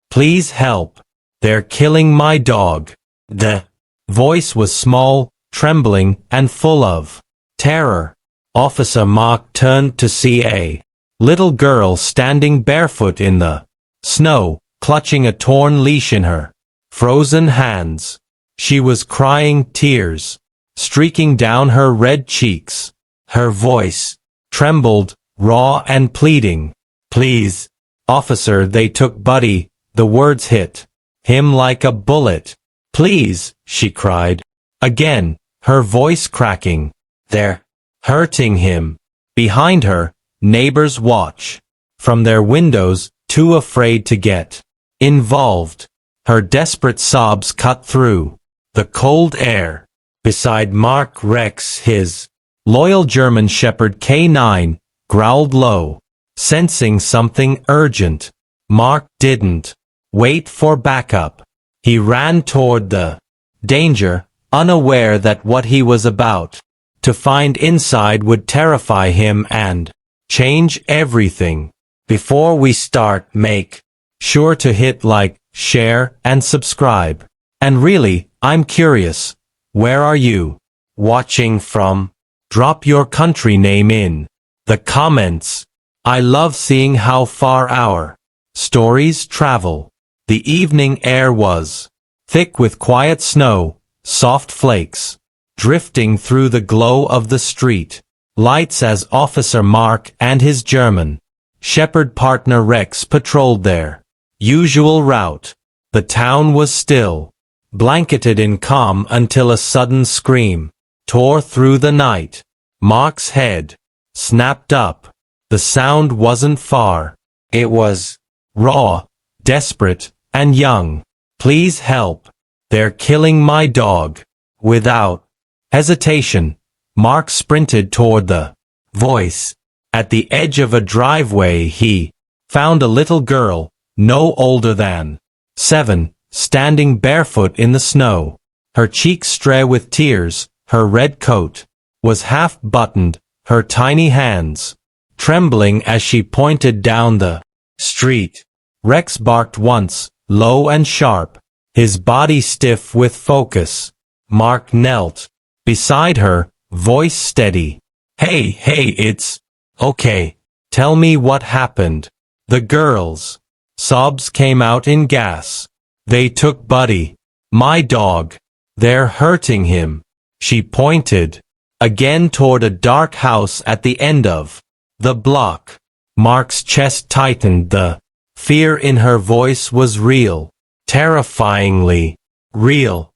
Please help. They're killing my dog. The voice was small, trembling, and full of terror. Officer Mark turned to see a little girl standing barefoot in the snow, clutching a torn leash in her frozen hands. She was crying, tears streaking down her red cheeks. Her voice trembled, raw and pleading. Please, officer, they took Buddy. The words hit him like a bullet. Please, she cried. Again, her voice cracking. They're hurting him. Behind her, neighbors watch from their windows, too afraid to get involved. Her desperate sobs cut through the cold air. Beside Mark, Rex, his loyal German Shepherd K9, growled low, sensing something urgent. Mark didn't wait for backup. He ran toward the danger, unaware that what he was about to find inside would terrify him and change everything. Before we start, make sure to hit like, share, and subscribe. And really, I'm curious, where are you watching from? Drop your country name in the comments. I love seeing how far our stories travel. The evening air was thick with quiet snow, soft flakes drifting through the glow of the street lights as Officer Mark and his German Shepherd partner Rex patrolled their usual route. The town was still, blanketed in calm until a sudden scream tore through the night. Mark's head snapped up. The sound wasn't far. It was raw, desperate, and young. Please help. They're killing my dog. Without hesitation, Mark sprinted toward the voice. At the edge of a driveway he found a little girl, no older than 7, standing barefoot in the snow. Her cheeks stray with tears, her red coat was half-buttoned, her tiny hands trembling as she pointed down the street. Rex barked once, low and sharp, his body stiff with focus. Mark knelt beside her, voice steady. Hey, it's okay. Tell me what happened. The girl's sobs came out in gas. They took Buddy, my dog. They're hurting him. She pointed again toward a dark house at the end of the block. Mark's chest tightened. The fear in her voice was real, terrifyingly real.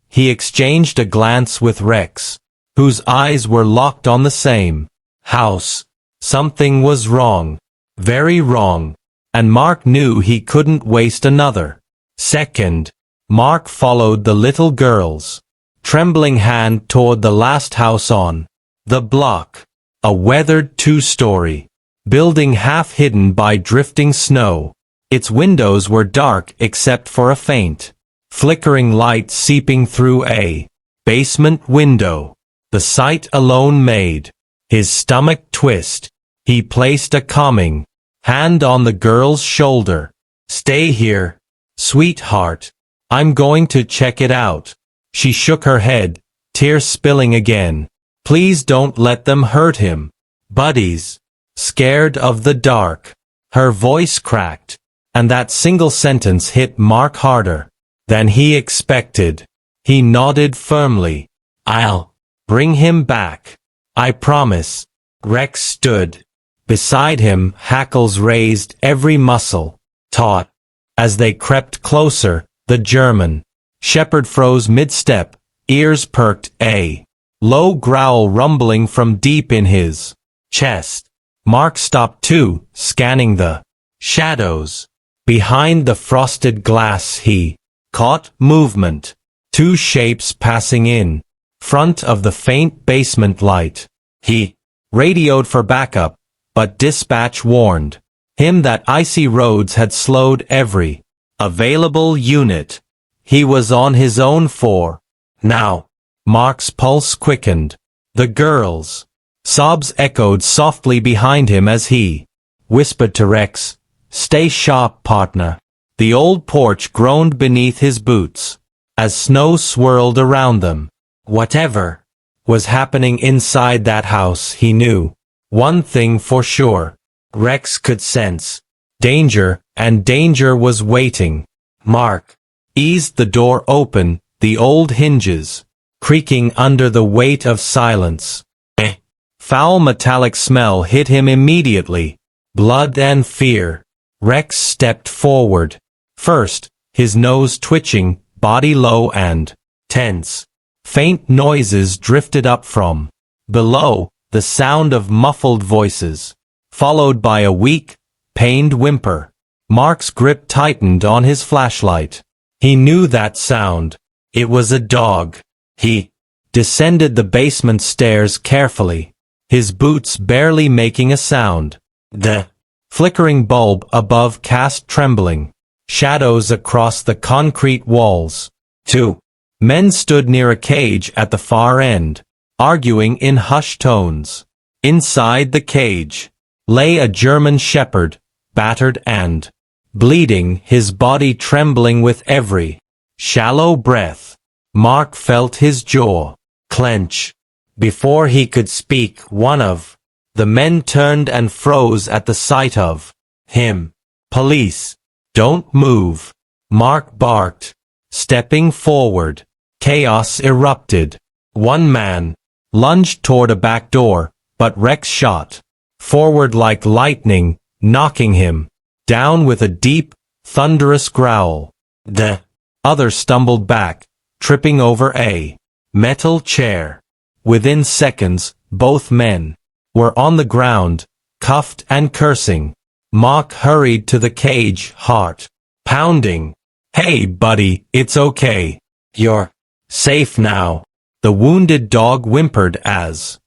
He exchanged a glance with Rex, whose eyes were locked on the same house. Something was wrong, very wrong, and Mark knew he couldn't waste another second. Mark followed the little girl's trembling hand toward the last house on the block, a weathered 2-story building half hidden by drifting snow. Its windows were dark except for a faint, flickering light seeping through a basement window. The sight alone made his stomach twist. He placed a calming hand on the girl's shoulder. Stay here, sweetheart. I'm going to check it out. She shook her head, tears spilling again. Please don't let them hurt him. Buddy's scared of the dark. Her voice cracked, and that single sentence hit Mark harder than he expected. He nodded firmly. I'll bring him back. I promise. Rex stood beside him, hackles raised, every muscle taut. As they crept closer, the German Shepherd froze mid-step, ears perked, a low growl rumbling from deep in his chest. Mark stopped too, scanning the shadows. Behind the frosted glass he caught movement. 2 shapes passing in front of the faint basement light. He radioed for backup, but dispatch warned him that icy roads had slowed every available unit. He was on his own for now. Mark's pulse quickened. The girl's sobs echoed softly behind him as he whispered to Rex, "Stay sharp, partner. The old porch groaned beneath his boots, as snow swirled around them. Whatever was happening inside that house, he knew. One thing for sure. Rex could sense danger, and danger was waiting. Mark eased the door open, the old hinges creaking under the weight of silence. Foul metallic smell hit him immediately. Blood and fear. Rex stepped forward. First, his nose twitching, body low and tense. Faint noises drifted up from below, the sound of muffled voices, followed by a weak, pained whimper. Mark's grip tightened on his flashlight. He knew that sound. It was a dog. He descended the basement stairs carefully, his boots barely making a sound. The flickering bulb above cast trembling shadows across the concrete walls. 2 men stood near a cage at the far end, arguing in hushed tones. Inside the cage lay a German shepherd, battered and bleeding, his body trembling with every shallow breath. Mark felt his jaw clench. Before he could speak, one of the men turned and froze at the sight of him. "Police! Don't move!" Mark barked, stepping forward. Chaos erupted. One man lunged toward a back door, but Rex shot forward like lightning, knocking him down with a deep, thunderous growl. The other stumbled back, tripping over a metal chair. Within seconds, both men were on the ground, cuffed and cursing. Mark hurried to the cage, heart pounding. "Hey, buddy, it's okay. You're safe now." The wounded dog whimpered as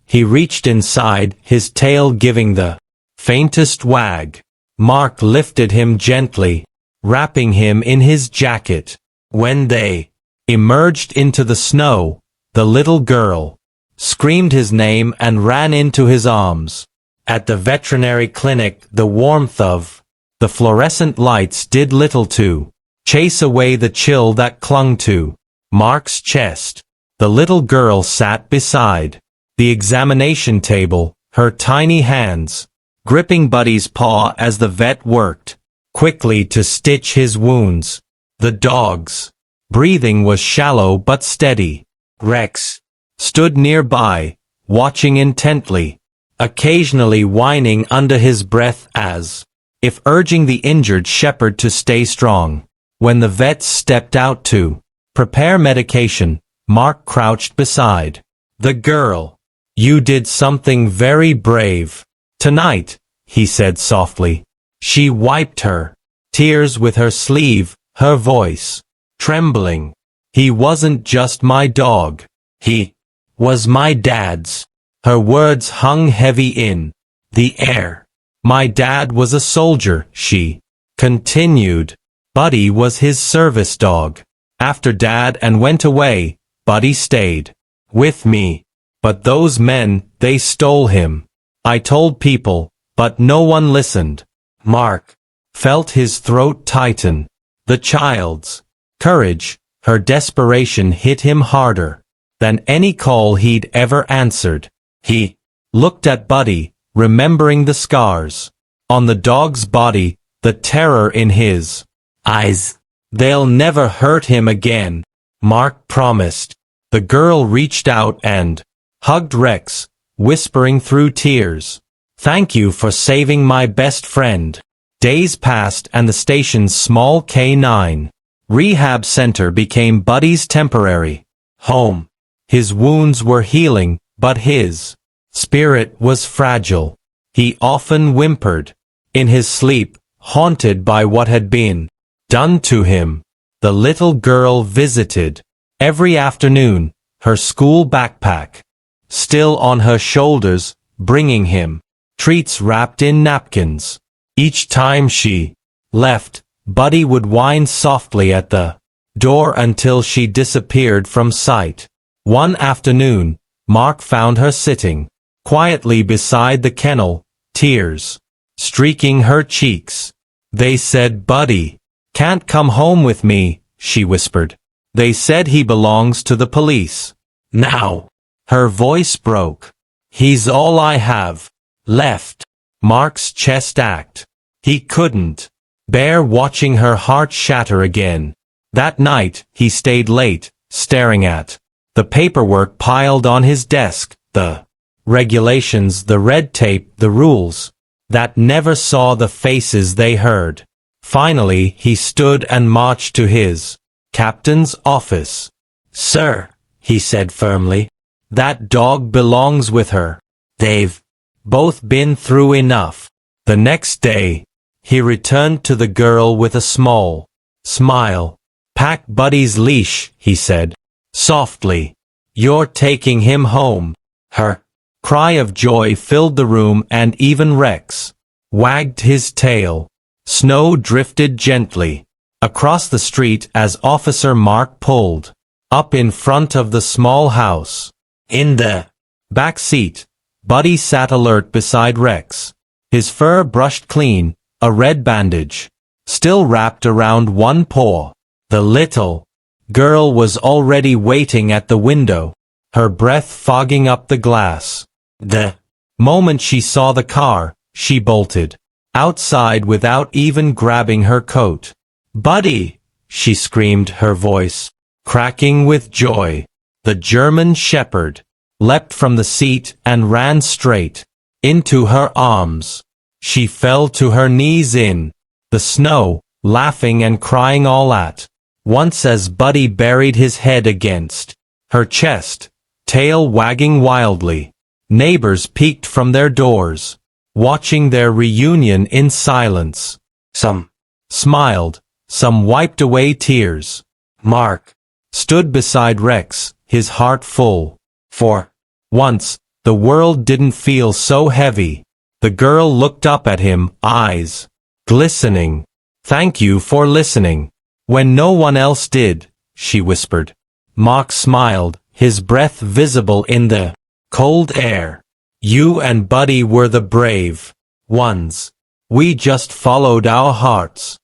he reached inside, his tail giving the faintest wag. Mark lifted him gently, wrapping him in his jacket. When they emerged into the snow, the little girl screamed his name and ran into his arms. At the veterinary clinic, the warmth of the fluorescent lights did little to chase away the chill that clung to Mark's chest. The little girl sat beside the examination table, her tiny hands gripping Buddy's paw as the vet worked quickly to stitch his wounds. The dog's breathing was shallow but steady. Rex stood nearby, watching intently, occasionally whining under his breath as if urging the injured shepherd to stay strong. When the vet stepped out to prepare medication, Mark crouched beside the girl. "You did something very brave tonight," he said softly. She wiped her tears with her sleeve, her voice trembling. "He wasn't just my dog. He was my dad's." Her words hung heavy in the air. "My dad was a soldier," she continued. "Buddy was his service dog. After Dad and went away, Buddy stayed with me. But those men, they stole him. I told people, but no one listened." Mark felt his throat tighten. The child's courage, her desperation hit him harder than any call he'd ever answered. He looked at Buddy, remembering the scars on the dog's body, the terror in his eyes. "They'll never hurt him again," Mark promised. The girl reached out and hugged Rex, whispering through tears, "Thank you for saving my best friend." Days passed and the station's small K9 rehab center became Buddy's temporary home. His wounds were healing, but his spirit was fragile. He often whimpered in his sleep, haunted by what had been done to him. The little girl visited every afternoon, her school backpack still on her shoulders, bringing him treats wrapped in napkins. Each time she left, Buddy would whine softly at the door until she disappeared from sight. One afternoon, Mark found her sitting quietly beside the kennel, tears streaking her cheeks. They said, "Buddy, Can't come home with me, she whispered. They said he belongs to the police. Now. Her voice broke. He's all I have left. Mark's chest ached. He couldn't bear watching her heart shatter again. That night, he stayed late, staring at the paperwork piled on his desk, the regulations, the red tape, the rules that never saw the faces they heard. Finally, he stood and marched to his captain's office. Sir, he said firmly, that dog belongs with her. They've both been through enough. The next day, he returned to the girl with a small smile. Pack Buddy's leash, he said softly. You're taking him home. Her cry of joy filled the room, and even Rex wagged his tail. Snow drifted gently across the street as Officer Mark pulled up in front of the small house. In the back seat, Buddy sat alert beside Rex, his fur brushed clean, a red bandage still wrapped around one paw. The little girl was already waiting at the window, her breath fogging up the glass. The moment she saw the car, she bolted outside without even grabbing her coat. Buddy, she screamed, her voice cracking with joy. The German shepherd leapt from the seat and ran straight into her arms. She fell to her knees in the snow, laughing and crying all at once as Buddy buried his head against her chest, tail wagging wildly. Neighbors peeked from their doors, watching their reunion in silence. Some smiled, some wiped away tears. Mark stood beside Rex, his heart full. For once, the world didn't feel so heavy. The girl looked up at him, eyes glistening. Thank you for listening. When no one else did, she whispered. Mark smiled, his breath visible in the cold air. You and Buddy were the brave ones. We just followed our hearts.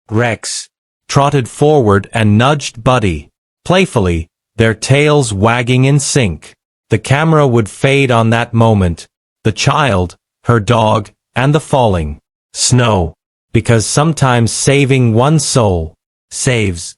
Rex trotted forward and nudged Buddy playfully, their tails wagging in sync. The camera would fade on that moment, the child, her dog, and the falling snow, because sometimes saving one soul saves